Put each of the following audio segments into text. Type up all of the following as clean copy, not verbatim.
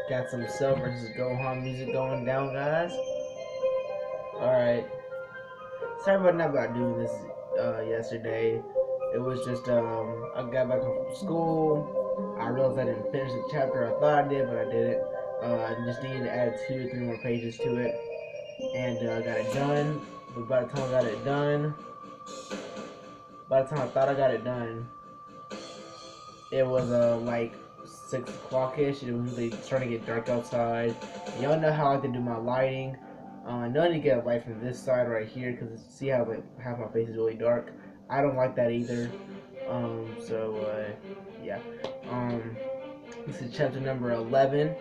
Got some Cell versus Gohan music going down, guys. Alright. Sorry about not about doing this yesterday. It was just I got back home from school. I realized I didn't finish the chapter I thought I did, but I didn't. I just needed to add 2 or 3 more pages to it, and I got it done. But by the time I got it done, by the time I thought I got it done, it was like 6 o'clock ish. It was really starting to get dark outside. Y'all know how I like to do my lighting. I know I need to get a light from this side right here because see how like half my face is really dark. I don't like that either. Yeah. Um, this is chapter number 11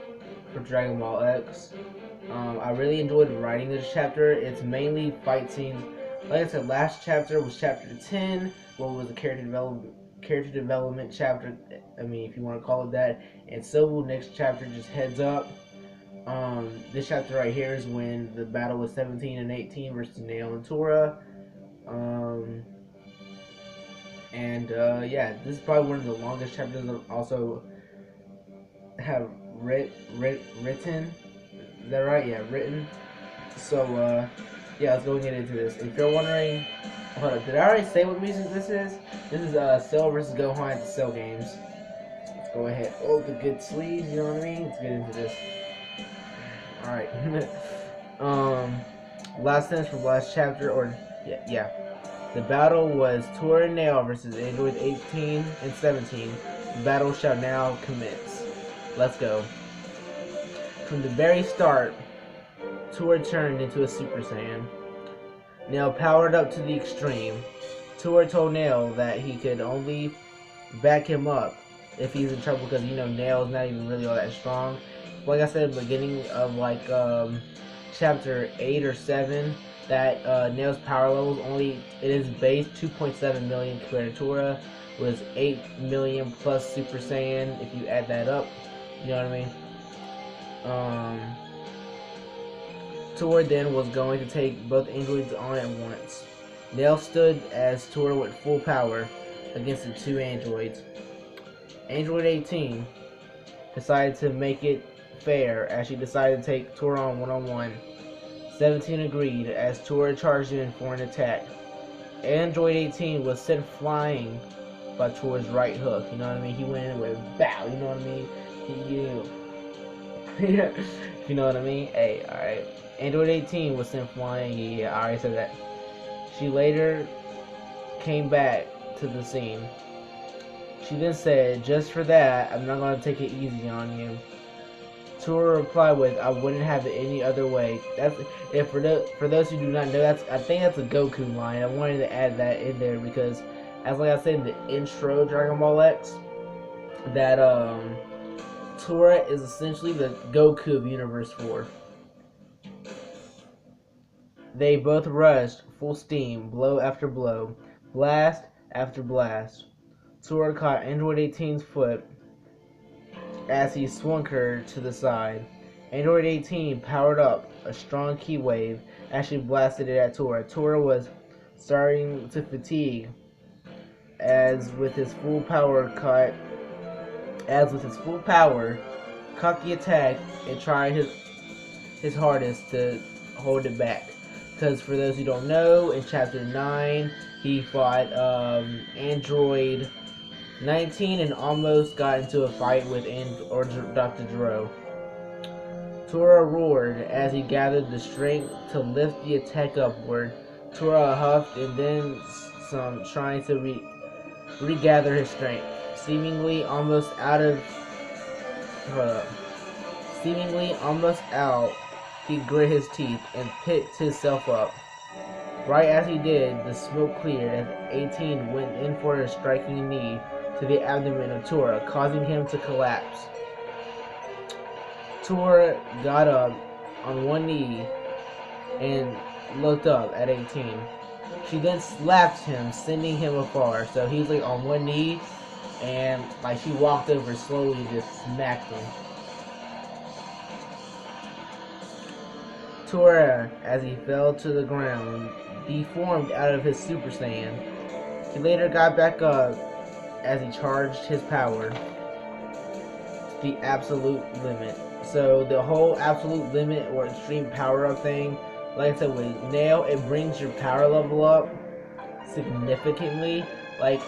for Dragon Ball X. I really enjoyed writing this chapter. It's mainly fight scenes. Like I said, last chapter was chapter 10, what was the character development chapter. I mean, if you want to call it that. And so next chapter just heads up. This chapter right here is when the battle was 17 and 18 versus Nail and Tora. Um, yeah, this is probably one of the longest chapters I've also have written. Is that right? Yeah, written. So, yeah, let's go and get into this. If you're wondering, hold up, did I already say what music this is? This is Cell versus Gohan at the Cell games. Let's go ahead. Oh, the good sleeves, you know what I mean? Let's get into this. Alright. um, last sentence from last chapter, or, yeah. The battle was Tora and Nail versus Android 18 and 17. The battle shall now commence. Let's go. From the very start, Tora turned into a Super Saiyan. Nail powered up to the extreme. Tora told Nail that he could only back him up if he's in trouble because Nail's not even really all that strong. Like I said at the beginning of chapter 8 or 7, that Nail's power levels only it is base 2.7 million compared to Tora was 8 million plus Super Saiyan if you add that up. You know what I mean? Tora then was going to take both androids on at once. Nail stood as Tora went full power against the 2 androids. Android 18 decided to make it fair as she decided to take Tora on one-on-one. 17 agreed as Tora charged in for an attack. Android 18 was sent flying by Tora's right hook. You know what I mean? He went in with bow. You know what I mean? If you know what I mean? Hey, alright. Android 18 was sent flying. Yeah, I already said that. She later came back to the scene. She then said, "Just for that, I'm not going to take it easy on you." Tora replied with, "I wouldn't have it any other way." That's for those who do not know, I think that's a Goku line. I wanted to add that in there because, as like I said in the intro, Dragon Ball X, that Tora is essentially the Goku of Universe 4. They both rushed full steam, blow after blow, blast after blast. Tora caught Android 18's foot as he swung her to the side. Android 18 powered up a strong ki wave as she blasted it at Tora. Tora was starting to fatigue as with his full power, caught the attack and tried his hardest to hold it back. Because for those who don't know, in chapter 9, he fought Android 19 and almost got into a fight with Dr. Gero. Tora roared as he gathered the strength to lift the attack upward. Tora huffed and then some, trying to regather his strength. Seemingly almost out, he grit his teeth and picked himself up. Right as he did, the smoke cleared as 18 went in for a striking knee to the abdomen of Tora, causing him to collapse. Tora got up on one knee and looked up at 18. She then slapped him, sending him afar. So he was like on one knee, and like she walked over slowly and just smacked him. Tora, as he fell to the ground, deformed out of his Super Saiyan. He later got back up as he charged his power to the absolute limit. So the whole absolute limit or extreme power up thing, like I said with Nail, it brings your power level up significantly. Like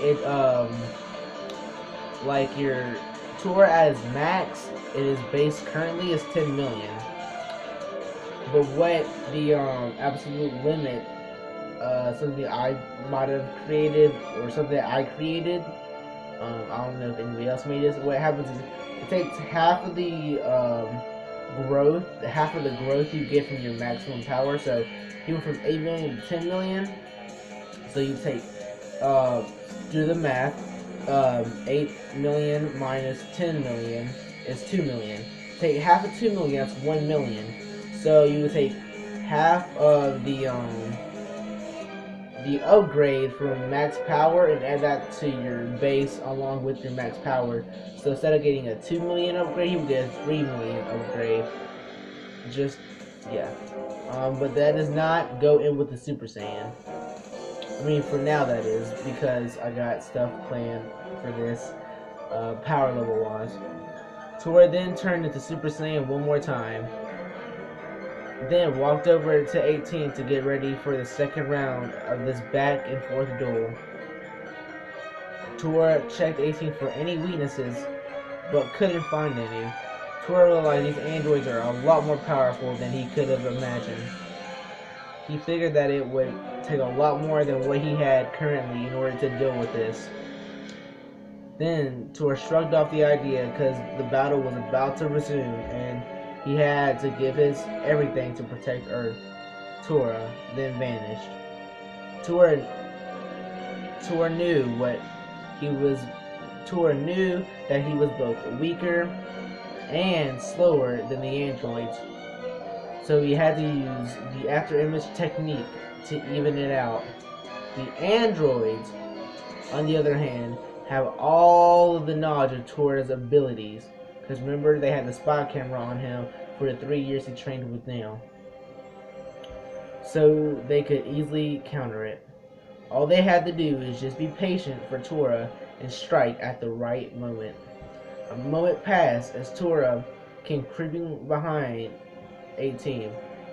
your tour as max, it is base currently is 10 million. But what the absolute limit, something I might have created or something that I created, I don't know if anybody else made this. What happens is it takes half of the growth you get from your maximum power. So you went from 8 million to 10 million. So you take do the math. 8 million minus 10 million is 2 million. Take half of 2 million, that's 1 million. So you would take half of the upgrade from max power and add that to your base along with your max power. So instead of getting a 2 million upgrade, you would get a 3 million upgrade. Just, yeah. But that does not go in with the Super Saiyan. I mean, for now that is, because I got stuff planned for this, power level wise. Tora then turned into Super Saiyan one more time. Then walked over to 18 to get ready for the second round of this back and forth duel. Tora checked 18 for any weaknesses, but couldn't find any. Tora realized these androids are a lot more powerful than he could have imagined. He figured that it would take a lot more than what he had currently in order to deal with this. Then Tora shrugged off the idea because the battle was about to resume and he had to give his everything to protect Earth. Tora then vanished. Tora knew that he was both weaker and slower than the androids. So he had to use the after image technique to even it out. The androids, on the other hand, have all of the knowledge of Tora's abilities. Because remember, they had the spy camera on him for the 3 years he trained with Nail. So they could easily counter it. All they had to do is just be patient for Tora and strike at the right moment. A moment passed as Tora came creeping behind 18.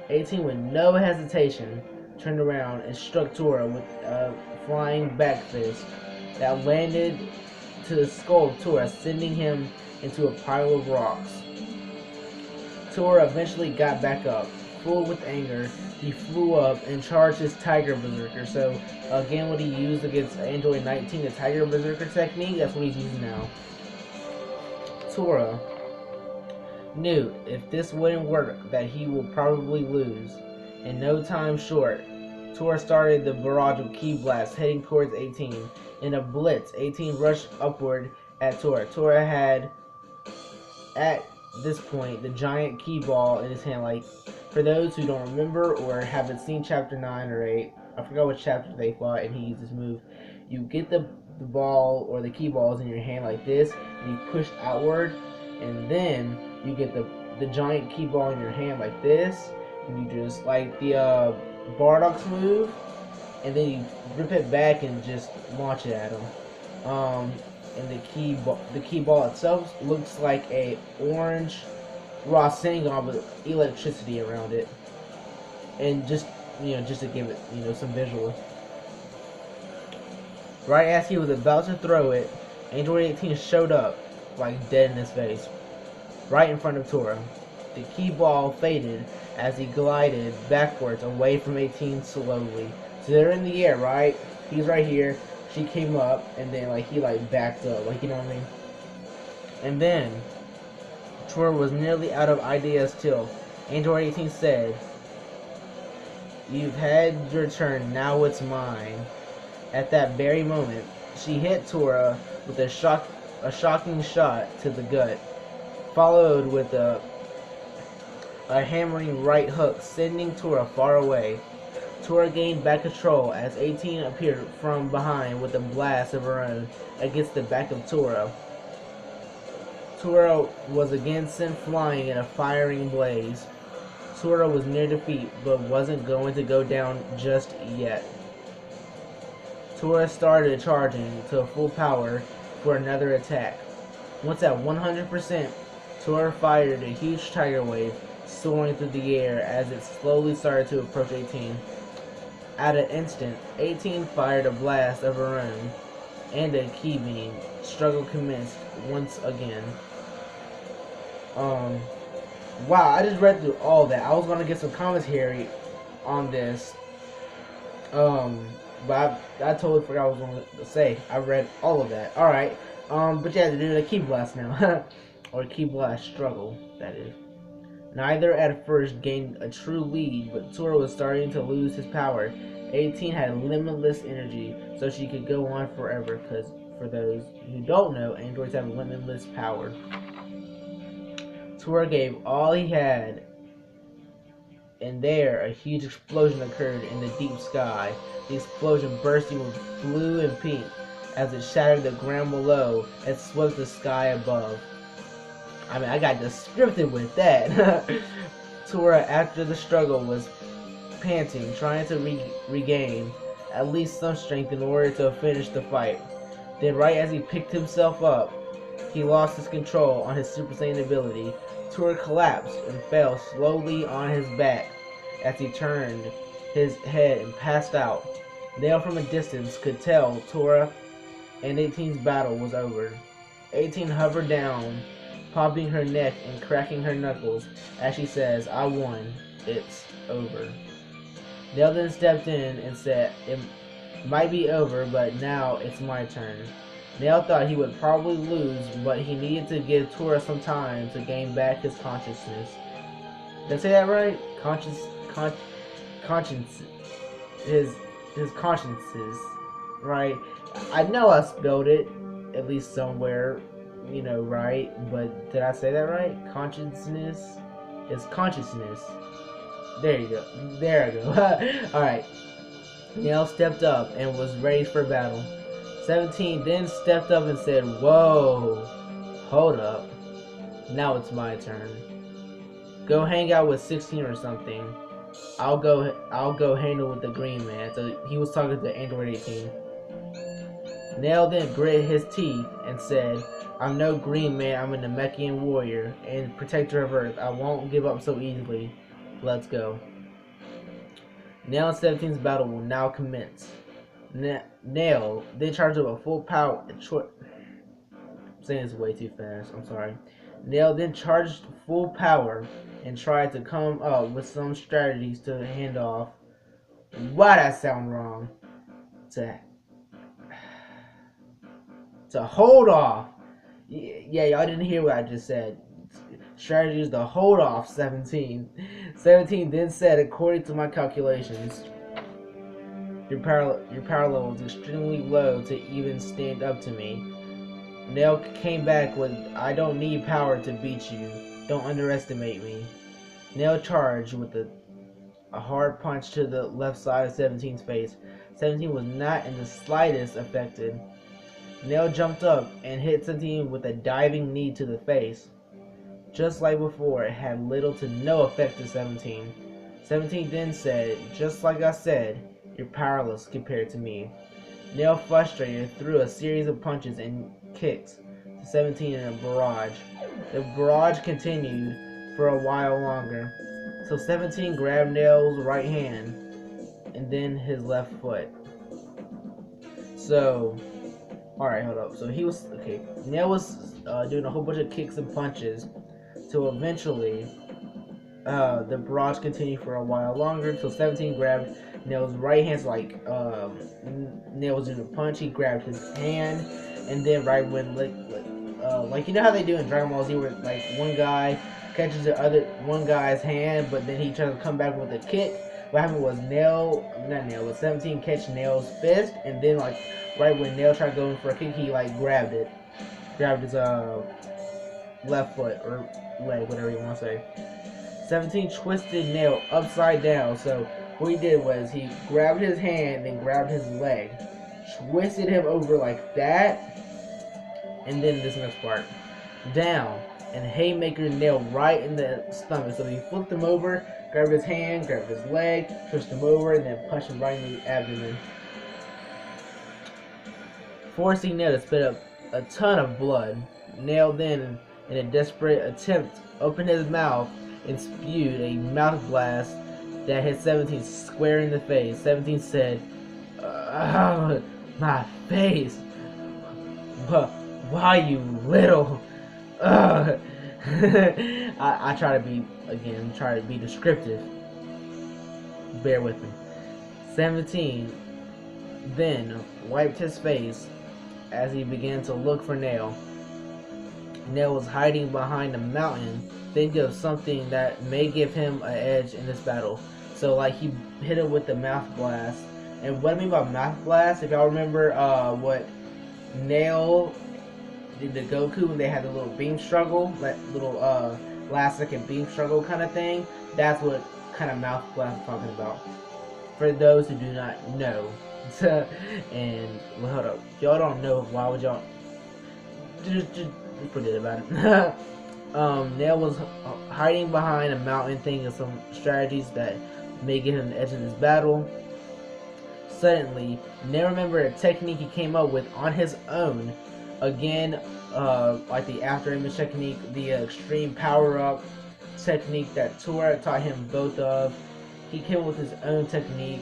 18 with no hesitation turned around and struck Tora with a flying back fist that landed to the skull of Tora, sending him into a pile of rocks. Tora eventually got back up. Full with anger, he flew up and charged his Tiger Berserker. So again, what he used against Android 19, the Tiger Berserker technique, that's what he's using now. Tora knew if this wouldn't work that he will probably lose. In no time short, Tora started the barrage of ki blasts heading towards 18. In a blitz, 18 rushed upward at Tora. Tora had, at this point, the giant ki ball in his hand. Like, for those who don't remember or haven't seen chapter 9 or 8, I forgot which chapter they fought and he used this move. You get the ball or the ki balls in your hand like this, and you push outward, and then you get the giant ki ball in your hand like this, and you just, like the Bardock's move, and then you rip it back and just launch it at him. And the ki ball itself looks like a orange Rasengan with electricity around it, and just to give it some visual. Right as he was about to throw it, Android 18 showed up, like dead in his face, right in front of Tora. The ki ball faded as he glided backwards away from 18 slowly. So they're in the air, right? He's right here. She came up, and then he backed up, you know what I mean? And then Tora was nearly out of ideas till Android 18 said, "You've had your turn, now it's mine." At that very moment, she hit Tora with a shocking shot to the gut, followed with a hammering right hook, sending Tora far away. Tora gained back control as 18 appeared from behind with a blast of her own against the back of Tora. Tora was again sent flying in a firing blaze. Tora was near defeat, but wasn't going to go down just yet. Tora started charging to full power for another attack. Once at 100%, Tora fired a huge tiger wave, soaring through the air as it slowly started to approach 18. At an instant, 18 fired a blast of her own, and a key beam. Struggle commenced once again. Wow, I just read through all that. I was gonna get some commentary on this. But I totally forgot what I was going to say. I read all of that. Alright. But yeah, they're doing a key blast now. Or key blast struggle, that is. Neither at first gained a true lead, but Tora was starting to lose his power. 18 had limitless energy, so she could go on forever, because for those who don't know, androids have limitless power. Tora gave all he had, and there a huge explosion occurred in the deep sky. The explosion bursting with blue and pink as it shattered the ground below and swept the sky above. I mean, I got descriptive with that. Tora, after the struggle, was panting, trying to regain at least some strength in order to finish the fight. Then, right as he picked himself up, he lost his control on his Super Saiyan ability. Tora collapsed and fell slowly on his back as he turned his head and passed out. Nail from a distance could tell Tora and 18's battle was over. 18 hovered down, popping her neck and cracking her knuckles as she says, "I won. It's over." Nail then stepped in and said, "It might be over, but now it's my turn." Nail thought he would probably lose, but he needed to give Tora some time to gain back his consciousness. Did I say that right? Conscience. His consciences, right? I know I spelled it, at least somewhere, you know, right? But did I say that right? Consciousness is consciousness. There you go. There I go. Alright. Nail stepped up and was ready for battle. 17 then stepped up and said, "Whoa, hold up. Now it's my turn. Go hang out with 16 or something. I'll go handle with the green man." So he was talking to Android 18. Nail then gritted his teeth and said, "I'm no green man, I'm a Namekian warrior and protector of Earth. I won't give up so easily. Let's go." Nail and 17's battle will now commence. Nail then charged up a full power. I'm saying this way too fast, I'm sorry. Nail then charged full power and tried to come up with some strategies to hand off. Why that sound wrong? To hold off. Yeah, y'all didn't hear what I just said. Strategies to hold off 17. 17 then said, "According to my calculations, your power level is extremely low to even stand up to me." Nail came back with, "I don't need power to beat you. Don't underestimate me." Nail charged with a hard punch to the left side of 17's face. 17 was not in the slightest affected. Nail jumped up and hit 17 with a diving knee to the face. Just like before, it had little to no effect to 17. 17 then said, "Just like I said, you're powerless compared to me." Nail, frustrated, threw a series of punches and kicks to 17 in a barrage. The barrage continued for a while longer, so 17 grabbed Nail's right hand and then his left foot. So, alright, hold up. So he was, okay, Nail was doing a whole bunch of kicks and punches, so eventually the barrage continued for a while longer until 17 grabbed Nail's right hand. So like Nail was doing a punch, he grabbed his hand, and then right when like you know how they do in Dragon Ball Z, where like one guy catches the other one guy's hand, but then he tries to come back with a kick. What happened was not Nail, but 17 catch Nail's fist, and then like right when Nail tried going for a kick, he like grabbed his left foot or leg, whatever you want to say. 17 twisted Nail upside down. So what he did was he grabbed his hand and grabbed his leg, twisted him over like that, and then this next part, down, and haymaker Nail right in the stomach. So he flipped him over, grabbed his hand, grabbed his leg, twisted him over, and then punched him right in the abdomen, forcing Nail to spit up a ton of blood. Nail then in a desperate attempt, opened his mouth and spewed a mouth blast that hit 17 square in the face. 17 said, my face. But why, you little? I try to be descriptive. Bear with me. 17 then wiped his face as he began to look for Nail. Nail was hiding behind a mountain, thinking of something that may give him an edge in this battle. So like he hit it with the mouth blast. And what I mean by mouth blast, if y'all remember what Nail did to Goku when they had the little beam struggle, that little last second beam struggle kind of thing, that's what kind of mouth blast I'm talking about. For those who do not know. And well, hold up, y'all don't know, why would y'all just forget about it. Nail was hiding behind a mountain, thinking of some strategies that may give him the edge in this battle. Suddenly, Nail remembered a technique he came up with on his own. Again, like the after image technique, the extreme power up technique that Tora taught him both of. He came up with his own technique.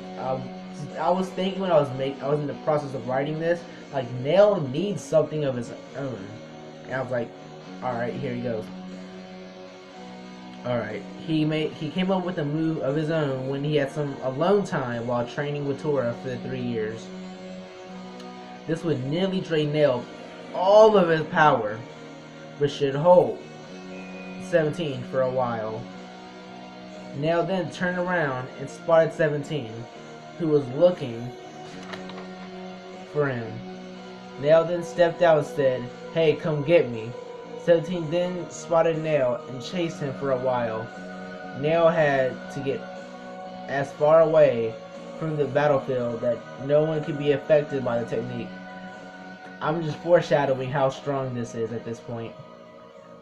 I was thinking when I was in the process of writing this, like Nail needs something of his own, and I was like, all right, here he goes. All right, he came up with a move of his own when he had some alone time while training with Tora for the 3 years. This would nearly drain Nail all of his power, but should hold 17 for a while. Nail then turned around and spotted 17, who was looking for him. Nail then stepped out and said, "Hey, come get me." 17 then spotted Nail and chased him for a while. Nail had to get as far away from the battlefield that no one could be affected by the technique. I'm just foreshadowing how strong this is at this point.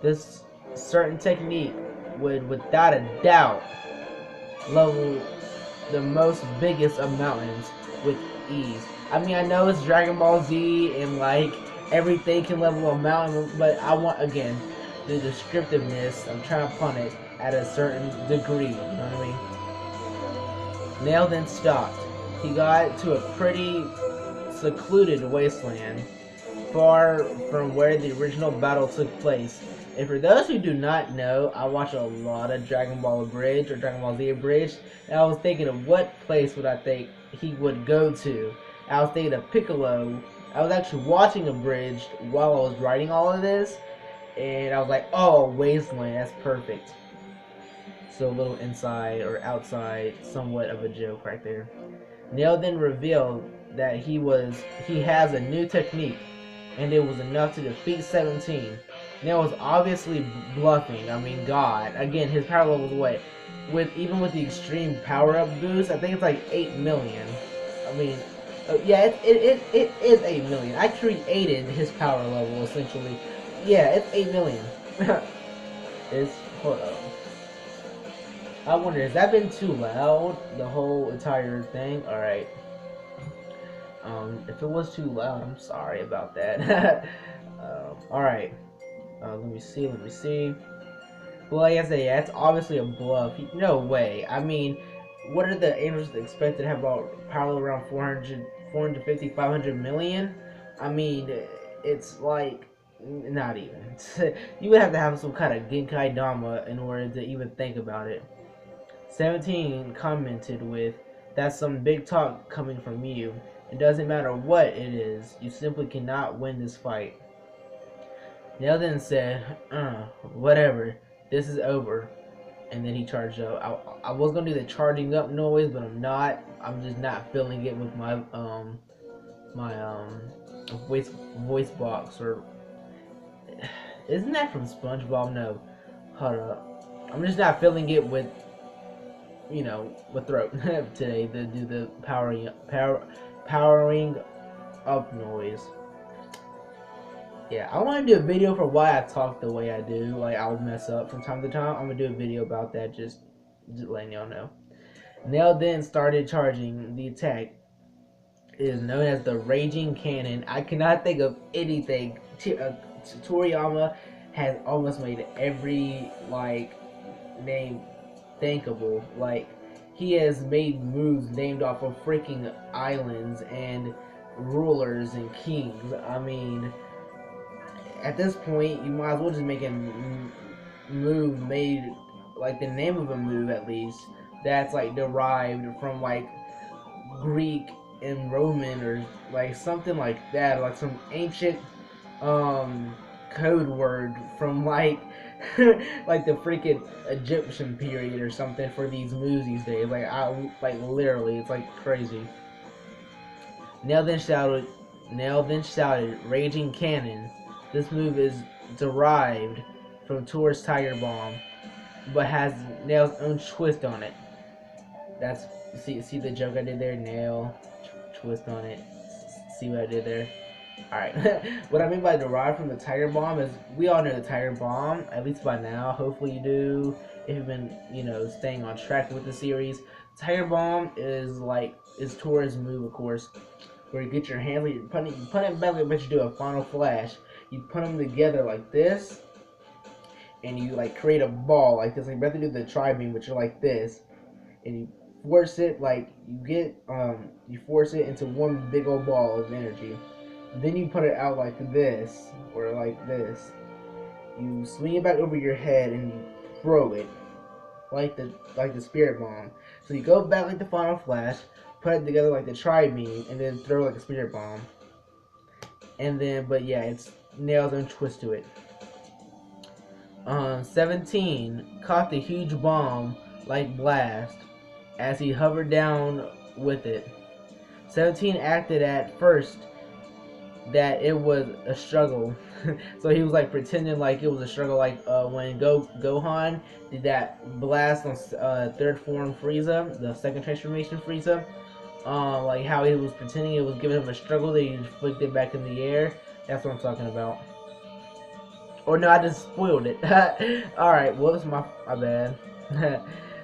This certain technique would, without a doubt, level the most biggest of mountains with ease. I mean, I know it's Dragon Ball Z and like everything can level a mountain, but I want, again, the descriptiveness. I'm trying to pun it at a certain degree, you know what I mean? Nail then stopped. He got to a pretty secluded wasteland, far from where the original battle took place. And for those who do not know, I watch a lot of Dragon Ball Abridged or Dragon Ball Z Abridged, and I was thinking of what place would I think he would go to. I was thinking of Piccolo. I was actually watching Abridged while I was writing all of this, and I was like, oh, Wasteland, that's perfect. So a little inside or outside, somewhat of a joke right there. Nail then revealed that he has a new technique, and it was enough to defeat 17. Nail was obviously bluffing. I mean, God. Again, his power level was what? Even with the extreme power-up boost, I think it's like 8 million. I mean, yeah, it is 8 million. I created his power level, essentially. Yeah, it's 8 million. Hold up. I wonder, has that been too loud? The whole entire thing? Alright. If it was too loud, I'm sorry about that. Alright. Let me see. Well, like I say, yeah, it's obviously a bluff. No way. I mean, what are the angels expected to have about power around 450, 500 million? I mean, it's like, not even. You would have to have some kind of Genkai Dama in order to even think about it. 17 commented with, "That's some big talk coming from you. It doesn't matter what it is, you simply cannot win this fight." Nail then said, whatever, this is over. And then he charged up. I was gonna do the charging up noise, but I'm not. I'm just not feeling it with my voice box. Or isn't that from SpongeBob? No, hold up. I'm just not feeling it with, you know, with throat today to do the powering up noise. Yeah, I want to do a video for why I talk the way I do. Like, I'll mess up from time to time. I'm going to do a video about that, just letting y'all know. Nail then started charging. The attack is known as the Raging Cannon. I cannot think of anything Toriyama has almost made every like name thinkable. Like he has made moves named off of freaking islands and rulers and kings. I mean, at this point, you might as well just make a move made like the name of a move at least that's like derived from like Greek and Roman or like something like that, like some ancient code word from like like the freaking Egyptian period or something for these moves these days. Like I like literally, it's like crazy. Nail then shouted, Raging Cannon. This move is derived from Tour's Tiger Bomb, but has Nail's own twist on it. That's see the joke I did there. Nail twist on it. See what I did there. Alright, what I mean by derived from the Tiger Bomb is we all know the Tiger Bomb, at least by now. Hopefully you do, if you've been, you know, staying on track with the series. Tiger Bomb is Tour's move, of course, where you get your hands, like you put it back, but you do a final flash. You put them together like this, and you like create a ball like this. Like you have to do the tri-beam, but you're like this, and you force it, like you force it into one big old ball of energy. Then you put it out like this, or like this. You swing it back over your head and you throw it like the spirit bomb. So you go back like the final flash, put it together like the tri-beam, and then throw like a spirit bomb. And then, but yeah, it's Nail's own twist to it. 17 caught the huge bomb like blast as he hovered down with it. 17 acted at first that it was a struggle. So he was like pretending like it was a struggle, like when Gohan did that blast on third form Frieza, the second transformation Frieza. Like how he was pretending it was giving him a struggle that he just flicked it back in the air. That's what I'm talking about. Or no, I just spoiled it. Alright, whoops, my bad.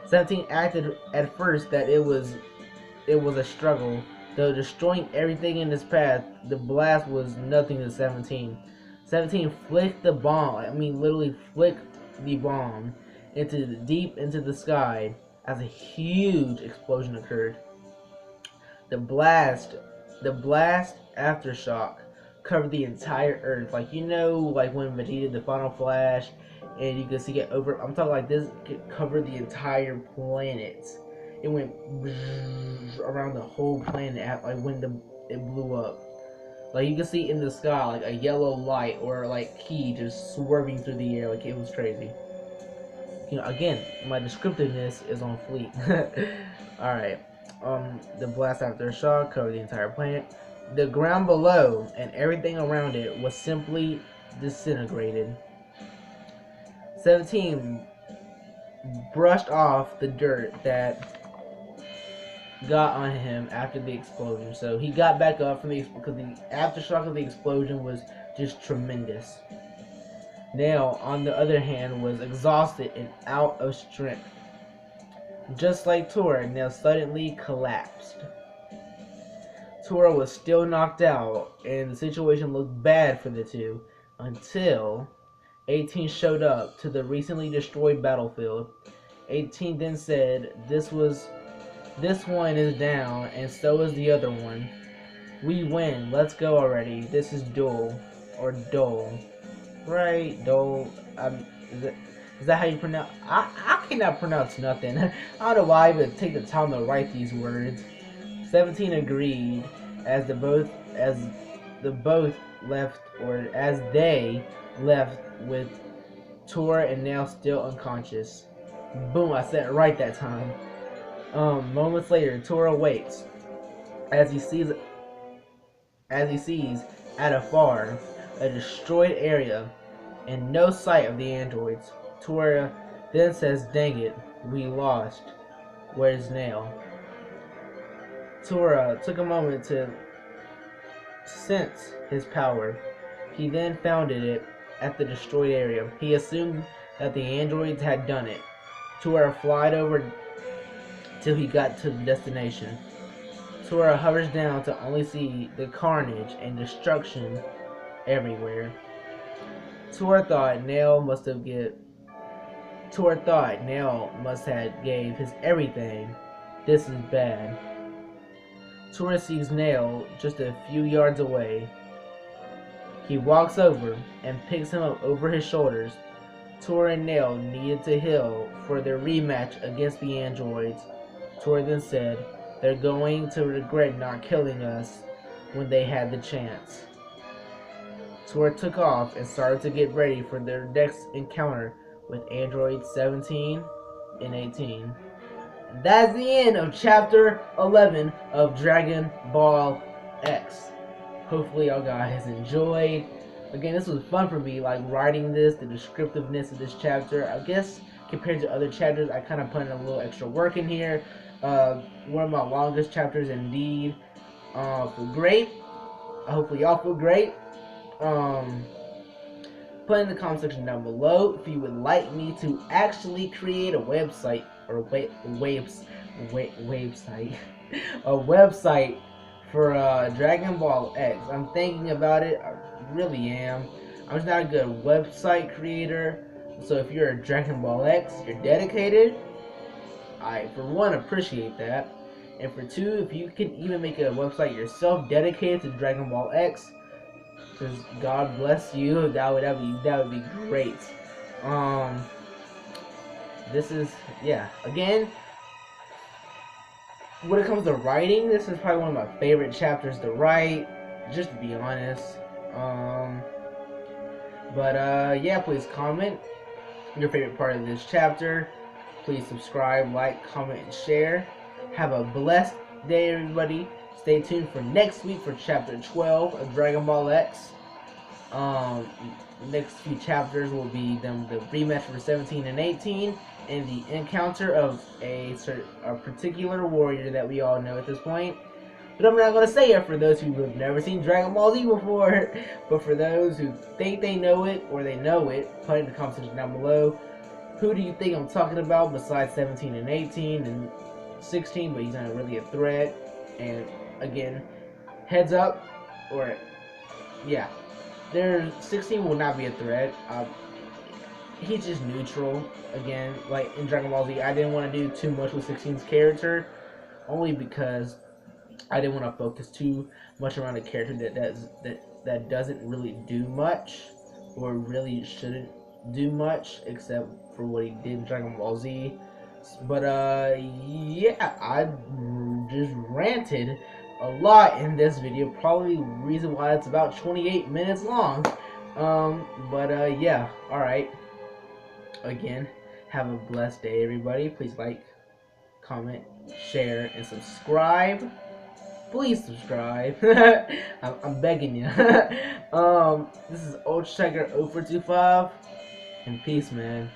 17 acted at first that it was a struggle. Though destroying everything in his path, the blast was nothing to 17. 17 flicked the bomb, I mean literally flicked the bomb deep into the sky as a huge explosion occurred. The blast aftershock covered the entire Earth. Like, you know, like when Vegeta did the Final Flash and you can see it over, I'm talking like this covered the entire planet. It went around the whole planet like when it blew up. Like you can see in the sky like a yellow light or like Ki just swerving through the air. Like it was crazy. You know, again, my descriptiveness is on fleek. Alright. The blast aftershock covered the entire planet. The ground below and everything around it was simply disintegrated. 17 brushed off the dirt that got on him after the explosion. So he got back up from because the aftershock of the explosion was just tremendous. Nail, on the other hand, was exhausted and out of strength. Just like Tora, Nail suddenly collapsed. Tora was still knocked out, and the situation looked bad for the two until 18 showed up to the recently destroyed battlefield. 18 then said, This one is down, and so is the other one. We win. Let's go already. This is Dole. Or Dole. Right? Dole. Is that how you pronounce? I cannot pronounce nothing. I don't know why I even take the time to write these words. 17 agreed as they left with Tora and Nail still unconscious. Boom, I said it right that time. Moments later, Tora wakes as he sees at afar a destroyed area and no sight of the androids. Tora then says, Dang it, we lost. Where's Nail? Tora took a moment to sense his power. He then found it at the destroyed area. He assumed that the androids had done it. Tora flied over till he got to the destination. Tora hovers down to only see the carnage and destruction everywhere. Tor thought Nail must have gave his everything. This is bad. Tor sees Nail just a few yards away. He walks over and picks him up over his shoulders. Tor and Nail needed to heal for their rematch against the androids. Tor then said, "They're going to regret not killing us when they had the chance." Tor took off and started to get ready for their next encounter with androids 17 and 18. And that's the end of chapter 11 of Dragon Ball X. Hopefully y'all guys enjoyed. Again, this was fun for me, like writing this, the descriptiveness of this chapter. I guess compared to other chapters, I kind of put in a little extra work in here. One of my longest chapters indeed. Feel great. Hopefully y'all feel great. Put in the comment section down below if you would like me to actually create a website or website a website for Dragon Ball X. I'm thinking about it. I really am. I'm just not a good website creator. So if you're a Dragon Ball X, you're dedicated, I for one appreciate that. And for two, if you can even make a website yourself dedicated to Dragon Ball X, because God bless you, that would be great. This is, yeah, again, when it comes to writing, this is probably one of my favorite chapters to write, just to be honest. Yeah, please comment your favorite part of this chapter. Please subscribe, like, comment, and share. Have a blessed day, everybody. Stay tuned for next week for chapter 12 of Dragon Ball X. Next few chapters will be the rematch for 17 and 18 and the encounter of a particular warrior that we all know at this point. But I'm not going to say it for those who have never seen Dragon Ball Z before. But for those who think they know it or they know it, put it in the comment section down below. Who do you think I'm talking about besides 17 and 18 and 16? But he's not really a threat. And again, heads up, or yeah, 16 will not be a threat. He's just neutral. Again, like in Dragon Ball Z, I didn't want to do too much with 16's character, only because I didn't want to focus too much around a character that doesn't really do much, or really shouldn't do much, except for what he did in Dragon Ball Z. But yeah, I just ranted a lot in this video. Probably the reason why it's about 28 minutes long. Yeah, alright. Again, have a blessed day, everybody. Please like, comment, share, and subscribe. Please subscribe. I'm begging you. This is Ultra Striker 0425, and peace, man.